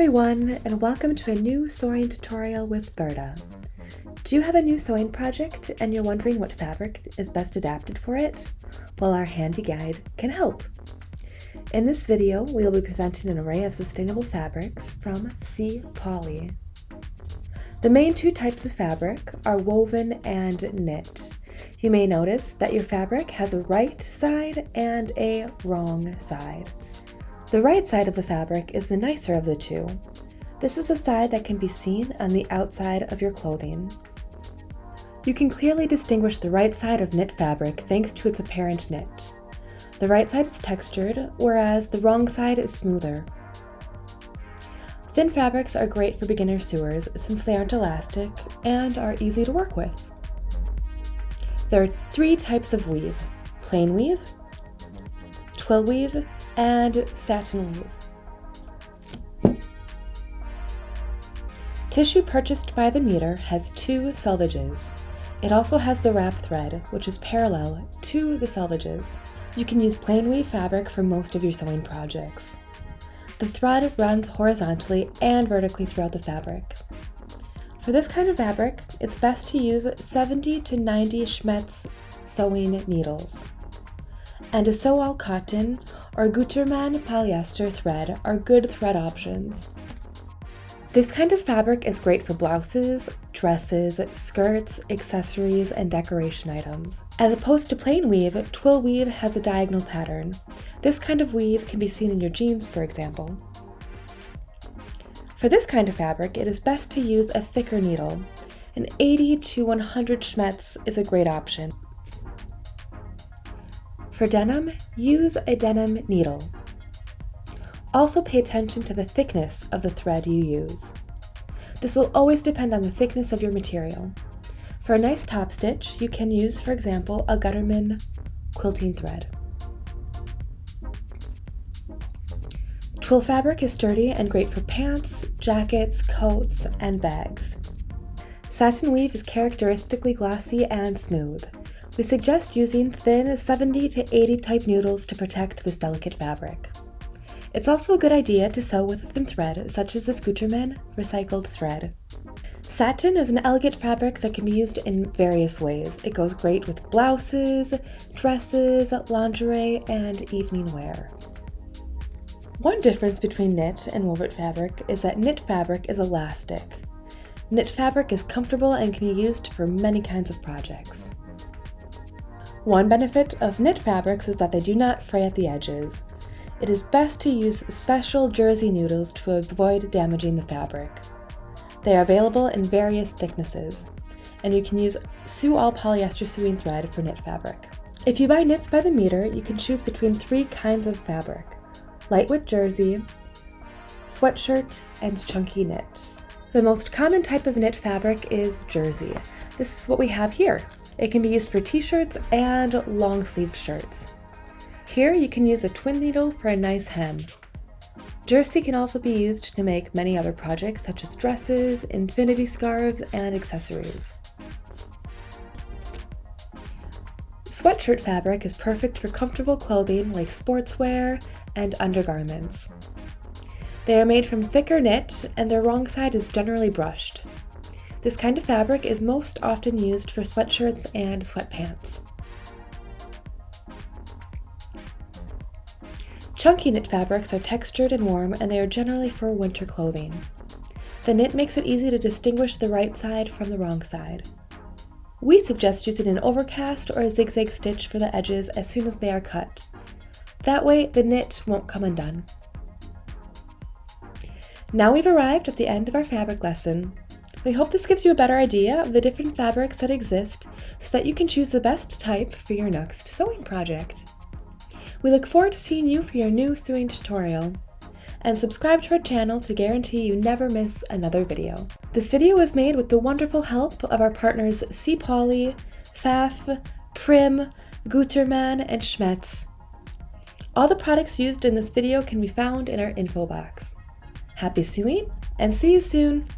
everyone, and welcome to a new sewing tutorial with Berta. Do you have a new sewing project and you're wondering what fabric is best adapted for it? Well, our handy guide can help. In this video, we will be presenting an array of sustainable fabrics from C Poly. The main two types of fabric are woven and knit. You may notice that your fabric has a right side and a wrong side. The right side of the fabric is the nicer of the two. This is a side that can be seen on the outside of your clothing. You can clearly distinguish the right side of knit fabric thanks to its apparent knit. The right side is textured, whereas the wrong side is smoother. Thin fabrics are great for beginner sewers since they aren't elastic and are easy to work with. There are three types of weave: plain weave, twill weave, and satin weave. Tissue purchased by the meter has two selvages. It also has the wrap thread, which is parallel to the selvages. You can use plain weave fabric for most of your sewing projects. The thread runs horizontally and vertically throughout the fabric. For this kind of fabric, it's best to use 70 to 90 Schmetz sewing needles. And a sew-all cotton or Gütermann polyester thread are good thread options. This kind of fabric is great for blouses, dresses, skirts, accessories, and decoration items. As opposed to plain weave, twill weave has a diagonal pattern. This kind of weave can be seen in your jeans, for example. For this kind of fabric, it is best to use a thicker needle. An 80 to 100 Schmetz is a great option. For denim, use a denim needle. Also pay attention to the thickness of the thread you use. This will always depend on the thickness of your material. For a nice top stitch, you can use, for example, a Gütermann quilting thread. Twill fabric is sturdy and great for pants, jackets, coats, and bags. Satin weave is characteristically glossy and smooth. We suggest using thin 70 to 80 type noodles to protect this delicate fabric. It's also a good idea to sew with a thin thread, such as this Gütermann recycled thread. Satin is an elegant fabric that can be used in various ways. It goes great with blouses, dresses, lingerie, and evening wear. One difference between knit and woven fabric is that knit fabric is elastic. Knit fabric is comfortable and can be used for many kinds of projects. One benefit of knit fabrics is that they do not fray at the edges. It is best to use special jersey noodles to avoid damaging the fabric. They are available in various thicknesses, and you can use sew-all polyester sewing thread for knit fabric. If you buy knits by the meter, you can choose between three kinds of fabric: lightweight jersey, sweatshirt, and chunky knit. The most common type of knit fabric is jersey. This is what we have here. It can be used for t-shirts and long-sleeved shirts. Here you can use a twin needle for a nice hem. Jersey can also be used to make many other projects such as dresses, infinity scarves, and accessories. Sweatshirt fabric is perfect for comfortable clothing like sportswear and undergarments. They are made from thicker knit and their wrong side is generally brushed. This kind of fabric is most often used for sweatshirts and sweatpants. Chunky knit fabrics are textured and warm, and they are generally for winter clothing. The knit makes it easy to distinguish the right side from the wrong side. We suggest using an overcast or a zigzag stitch for the edges as soon as they are cut. That way, the knit won't come undone. Now we've arrived at the end of our fabric lesson. We hope this gives you a better idea of the different fabrics that exist so that you can choose the best type for your next sewing project. We look forward to seeing you for your new sewing tutorial. And subscribe to our channel to guarantee you never miss another video. This video was made with the wonderful help of our partners C Poly, Pfaff, Prim, Gütermann, and Schmetz. All the products used in this video can be found in our info box. Happy sewing, and see you soon!